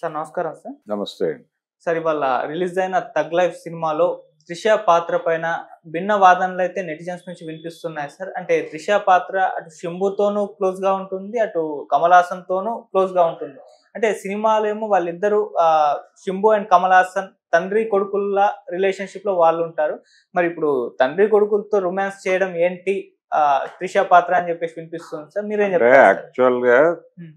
Sir నమస్కారం sir. నమస్తే అండి. సార్ ఇవాళ రిలీజ్ అయిన 'థగ్ లైఫ్' సినిమాలో త్రిష పాత్ర పైన భిన్న వాదనలైతే నెటిజన్స్ నుంచి వినిపిస్తున్నాయి సార్. అంటే త్రిష పాత్ర అటు శంభుతోనూ క్లోజ్‌గా ఉంటుంది. అటు కమల్ హాసన్‌తోనూ క్లోజ్‌గా ఉంటుంది. అంటే సినిమాలో ఏమో వాళ్ళిద్దరూ శంభు అండ్ కమల్ హాసన్ తండ్రి కొడుకుల రిలేషన్‌షిప్‌లో వాళ్ళుంటారు. మరి ఇప్పుడు తండ్రి కొడుకులతో రొమాన్స్ చేయడం ఏంటి త్రిష పాత్ర అని చెప్పేసి వినిపిస్తుంది సార్. మీరేం అంటే చెప్తారు సార్? యాక్చువల్‌గా హ్మ్.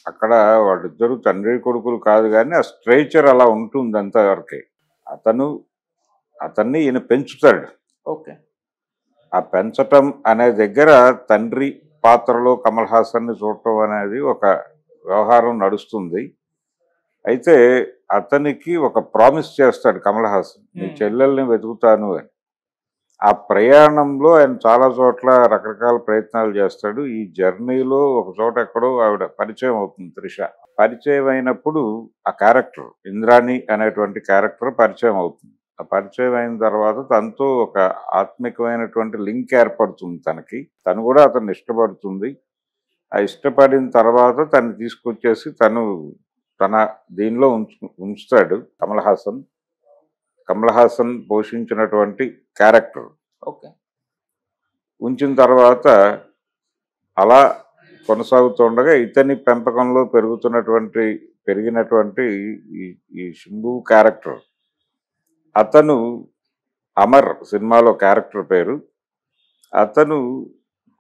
అక్కడ వాళ్ళిద్దరూ తండ్రి కొడుకులు కాదు గానీ, ఆ స్ట్రెచర్ అలా ఉంటుంది అంతవరకే. అతన్ని ఈయన పెంచుతాడు. ఓకే. ఆ పెంచటం అనే దగ్గర తండ్రి పాత్రలో కమల్ హాసన్‌ని చూడటం అనేది ఒక వ్యవహారం నడుస్తుంది. అయితే అతనికి ఒక ప్రామిస్ చేస్తాడు కమల్ హాసన్. నీ చెల్లెల్ని వెతుకుతాను అని. ఆ ప్రయాణంలో ఆయన చాలా చోట్ల రకరకాల ప్రయత్నాలు చేస్తాడు. ఈ జర్నీలో ఒక చోట ఎక్కడో ఆవిడ పరిచయం అవుతుంది త్రిష. పరిచయం అయినప్పుడు ఆ క్యారెక్టర్ ఇంద్రాణి అనేటువంటి క్యారెక్టర్ పరిచయం అవుతుంది. ఆ పరిచయం అయిన తర్వాత తనతో ఒక ఆత్మికమైనటువంటి లింక్ ఏర్పడుతుంది తనకి. తను కూడా అతన్ని ఇష్టపడుతుంది. ఆ ఇష్టపడిన తర్వాత తను తీసుకొచ్చేసి తన దీనిలో ఉంచుతాడు కమల్ హాసన్ పోషించినటువంటి క్యారెక్టర్. ఓకే. ఉంచిన తర్వాత అలా కొనసాగుతుండగా ఇతని పెంపకంలో పెరిగినటువంటి ఈ శంభు క్యారెక్టర్, అతను అమర్ సినిమాలో క్యారెక్టర్ పేరు. అతను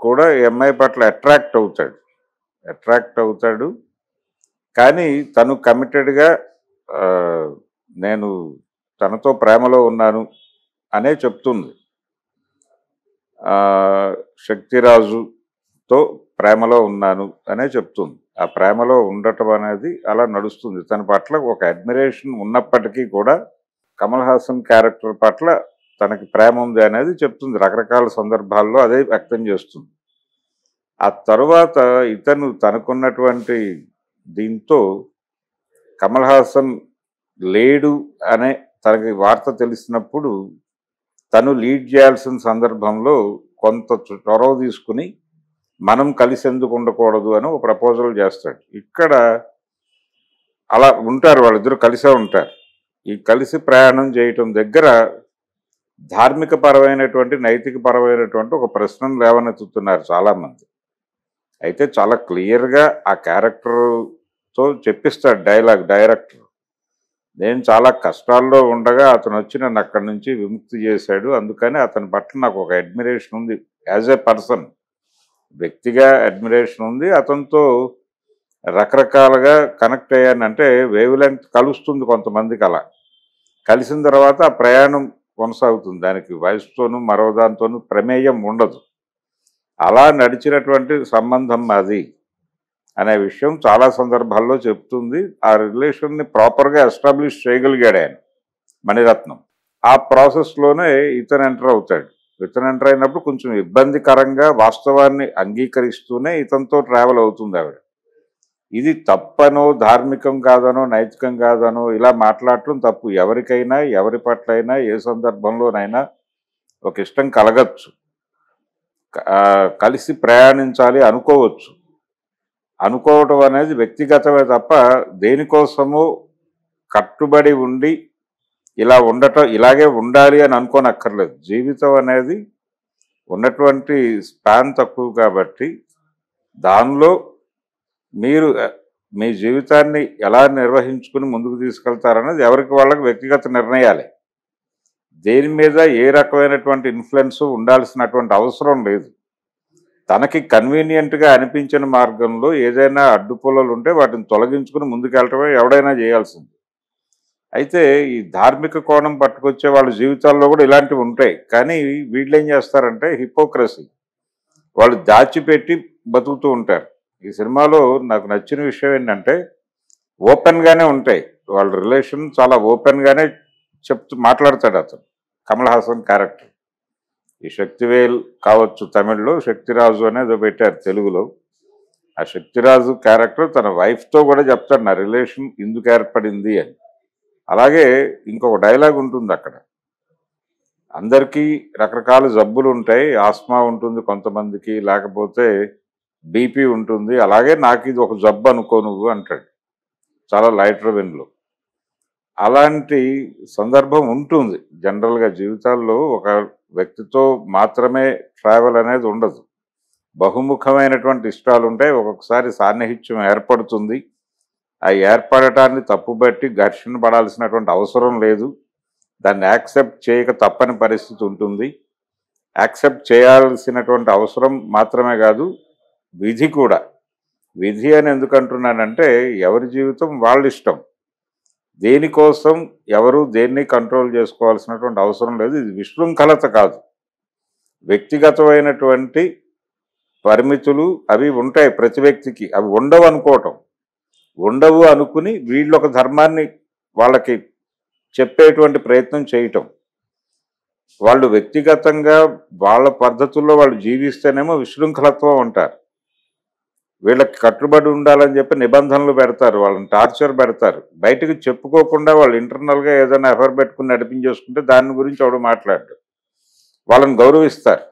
కూడా ఈ అమ్మాయి పట్ల అట్రాక్ట్ అవుతాడు. కానీ తను కమిటెడ్గా నేను తనతో ప్రేమలో ఉన్నాను అనే చెప్తుంది. శక్తిరాజుతో ప్రేమలో ఉన్నాను అనే చెప్తుంది. ఆ ప్రేమలో ఉండటం అనేది అలా నడుస్తుంది. తన పట్ల ఒక అడ్మిరేషన్ ఉన్నప్పటికీ కూడా కమల్ హాసన్ క్యారెక్టర్ పట్ల తనకి ప్రేమ ఉంది అనేది చెప్తుంది. రకరకాల సందర్భాల్లో అదే వ్యక్తం చేస్తుంది. ఆ తరువాత ఇతను తనకున్నటువంటి దీంతో కమల్ హాసన్ లేడు అనే తనకి వార్త తెలిసినప్పుడు తను లీడ్ చేయాల్సిన సందర్భంలో కొంత చొరవ తీసుకుని మనం కలిసి ఎందుకు ఉండకూడదు అని ఒక ప్రపోజల్ చేస్తాడు. ఇక్కడ అలా ఉంటారు, వాళ్ళిద్దరూ కలిసే ఉంటారు. ఈ కలిసి ప్రయాణం చేయటం దగ్గర ధార్మిక పరమైనటువంటి నైతిక పరమైనటువంటి ఒక ప్రశ్నను లేవనెత్తుతున్నారు చాలామంది. అయితే చాలా క్లియర్గా ఆ క్యారెక్టర్తో చెప్పిస్తాడు డైరెక్టర్. నేను చాలా కష్టాల్లో ఉండగా అతను వచ్చి నన్ను అక్కడి నుంచి విముక్తి చేశాడు. అందుకని అతని పట్ల నాకు ఒక అడ్మిరేషన్ ఉంది. యాజ్ ఏ పర్సన్ వ్యక్తిగా అడ్మిరేషన్ ఉంది. అతనితో రకరకాలుగా కనెక్ట్ అయ్యానంటే వేవ్ లెంగ్త్ కలుస్తుంది కొంతమందికి. అలా కలిసిన తర్వాత ఆ ప్రయాణం కొనసాగుతుంది. దానికి వయసుతోనూ మరో దాంతోనూ ప్రమేయం ఉండదు. అలా నడిచినటువంటి సంబంధం అది అనే విషయం చాలా సందర్భాల్లో చెప్తుంది. ఆ రిలేషన్ని ప్రాపర్గా ఎస్టాబ్లిష్ చేయగలిగాడు ఆయన మణిరత్నం. ఆ ప్రాసెస్లోనే ఇతను ఎంటర్ అవుతాడు. ఇతను ఎంటర్ అయినప్పుడు కొంచెం ఇబ్బందికరంగా వాస్తవాన్ని అంగీకరిస్తూనే ఇతనితో ట్రావెల్ అవుతుంది ఆవిడ. ఇది తప్పనో ధార్మికం కాదనో నైతికం కాదనో ఇలా మాట్లాడటం తప్పు. ఎవరికైనా ఎవరి పట్లైనా ఏ సందర్భంలోనైనా ఒక ఇష్టం కలగచ్చు, కలిసి ప్రయాణించాలి అనుకోవచ్చు. అనుకోవటం అనేది వ్యక్తిగతమే తప్ప దేనికోసమో కట్టుబడి ఉండి ఇలాగే ఉండాలి అని అనుకోనక్కర్లేదు. జీవితం అనేది ఉన్నటువంటి స్పాన్ తక్కువ కాబట్టి దానిలో మీరు మీ జీవితాన్ని ఎలా నిర్వహించుకుని ముందుకు తీసుకెళ్తారనేది ఎవరికి వాళ్ళకి వ్యక్తిగత నిర్ణయాలే. దేని మీద ఏ రకమైనటువంటి ఇన్ఫ్లుయెన్స్ ఉండాల్సినటువంటి అవసరం లేదు. తనకి కన్వీనియంట్గా అనిపించిన మార్గంలో ఏదైనా అడ్డుపొలలు ఉంటే వాటిని తొలగించుకుని ముందుకెళ్ళటమే ఎవడైనా చేయాల్సింది. అయితే ఈ ధార్మిక కోణం పట్టుకొచ్చే వాళ్ళ జీవితాల్లో కూడా ఇలాంటివి ఉంటాయి. కానీ వీళ్ళు ఏం చేస్తారంటే హిపోక్రసీ, వాళ్ళు దాచిపెట్టి బతుకుతూ ఉంటారు. ఈ సినిమాలో నాకు నచ్చిన విషయం ఏంటంటే ఓపెన్గానే ఉంటాయి వాళ్ళ రిలేషన్. చాలా ఓపెన్గానే మాట్లాడతాడు అతను కమల్ హాసన్ క్యారెక్టర్. ఈ శక్తివేల్ కావచ్చు తమిళ్లో, శక్తిరాజు అనేది పెట్టారు తెలుగులో. ఆ శక్తిరాజు క్యారెక్టర్ తన వైఫ్తో కూడా చెప్తాడు నా రిలేషన్ ఎందుకు ఏర్పడింది అని. అలాగే ఇంకొక డైలాగ్ ఉంటుంది అక్కడ, అందరికీ రకరకాల జబ్బులు ఉంటాయి. ఆస్మా ఉంటుంది కొంతమందికి, లేకపోతే బీపీ ఉంటుంది. అలాగే నాకు ఇది ఒక జబ్బు అనుకో నువ్వు అంటాడు. చాలా లైటర్ వెన్లో. అలాంటి సందర్భం ఉంటుంది. జనరల్గా జీవితాల్లో ఒక వ్యక్తితో మాత్రమే ట్రావెల్ అనేది ఉండదు. బహుముఖమైనటువంటి ఇష్టాలు ఉంటాయి. ఒక్కొక్కసారి సాన్నిహిత్యం ఏర్పడుతుంది. ఆ ఏర్పడటాన్ని తప్పుబట్టి ఘర్షణ పడాల్సినటువంటి అవసరం లేదు. దాన్ని యాక్సెప్ట్ చేయక తప్పని పరిస్థితి ఉంటుంది. యాక్సెప్ట్ చేయాల్సినటువంటి అవసరం మాత్రమే కాదు, విధి కూడా. విధి అని ఎందుకు అంటున్నానంటే, ఎవరి జీవితం వాళ్ళ ఇష్టం. దేనికోసం ఎవరు దేన్ని కంట్రోల్ చేసుకోవాల్సినటువంటి అవసరం లేదు. ఇది విశృంఖలత కాదు. వ్యక్తిగతమైనటువంటి పరిమితులు అవి ఉంటాయి ప్రతి వ్యక్తికి. అవి ఉండవు అనుకోవటం, ఉండవు అనుకుని వీళ్ళొక ధర్మాన్ని వాళ్ళకి చెప్పేటువంటి ప్రయత్నం చేయటం. వాళ్ళు వ్యక్తిగతంగా వాళ్ళ పద్ధతుల్లో వాళ్ళు జీవిస్తేనేమో విశృంఖలత్వం అంటారు. వీళ్ళకి కట్టుబడి ఉండాలని చెప్పి నిబంధనలు పెడతారు, వాళ్ళని టార్చర్ పెడతారు. బయటకు చెప్పుకోకుండా వాళ్ళు ఇంటర్నల్గా ఏదైనా ఎఫర్ పెట్టుకుని నడిపించేసుకుంటే దాని గురించి ఎవడు మాట్లాడు. వాళ్ళని గౌరవిస్తారు,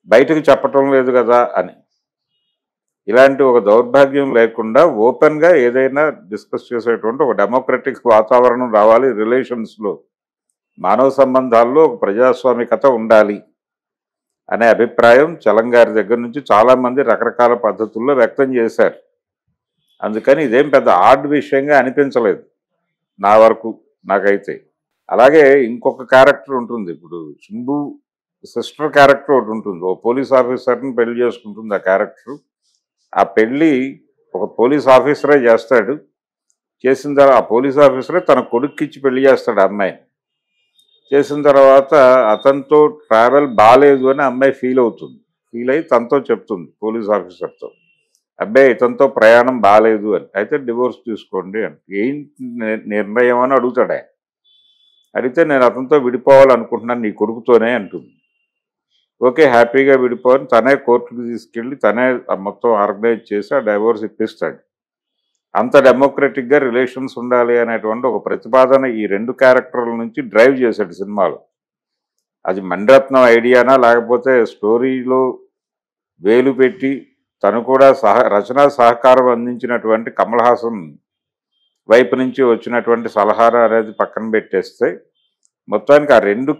బయటకు చెప్పటం లేదు కదా అని. ఇలాంటి ఒక దౌర్భాగ్యం లేకుండా ఓపెన్గా ఏదైనా డిస్కస్ చేసేటువంటి ఒక డెమోక్రటిక్ వాతావరణం రావాలి రిలేషన్స్లో. మానవ సంబంధాల్లో ఒక ప్రజాస్వామికత ఉండాలి అనే అభిప్రాయం చలంగారి దగ్గర నుంచి చాలామంది రకరకాల పద్ధతుల్లో వ్యక్తం చేశారు. అందుకని ఇదేం పెద్ద ఆడ్ విషయంగా అనిపించలేదు నా వరకు, నాకైతే. అలాగే ఇంకొక క్యారెక్టర్ ఉంటుంది. ఇప్పుడు శంభు సిస్టర్ క్యారెక్టర్ ఒకటి ఉంటుంది. ఓ పోలీస్ ఆఫీసర్ని పెళ్లి చేసుకుంటుంది ఆ క్యారెక్టర్. ఆ పెళ్ళి ఒక పోలీస్ ఆఫీసరే చేస్తాడు. చేసిన తర్వాత ఆ పోలీస్ ఆఫీసరే తన కొడుక్కిచ్చి పెళ్లి చేస్తాడు ఆ అమ్మాయిని. చేసిన తర్వాత అతనితో ట్రావెల్ బాగాలేదు అని అమ్మాయి ఫీల్ అవుతుంది. ఫీల్ అయ్యి తనతో చెప్తుంది పోలీస్ ఆఫీసర్తో, అబ్బాయి ఇతనితో ప్రయాణం బాగాలేదు అని. అయితే డివోర్స్ తీసుకోండి అని. ఏం నిర్ణయం అని అడుగుతాడు ఆయన. అడిగితే నేను అతనితో విడిపోవాలనుకుంటున్నాను నీ కొడుకుతోనే అంటుంది. ఓకే, హ్యాపీగా విడిపోవని తనే కోర్టుకు తీసుకెళ్ళి తనే మొత్తం ఆర్గనైజ్ చేసి ఆ డైవోర్స్ ఇప్పిస్తాడు. అంత డెమోక్రటిక్గా రిలేషన్స్ ఉండాలి అనేటువంటి ఒక ప్రతిపాదన ఈ రెండు క్యారెక్టర్ల నుంచి డ్రైవ్ చేశాడు సినిమాలో. అది మణిరత్నం ఐడియానా లేకపోతే స్టోరీలో వేలు పెట్టి తను కూడా రచనా సహకారం అందించినటువంటి కమల్ హాసన్ వైపు నుంచి వచ్చినటువంటి సలహా అనేది పక్కన పెట్టేస్తే మొత్తానికి ఆ రెండు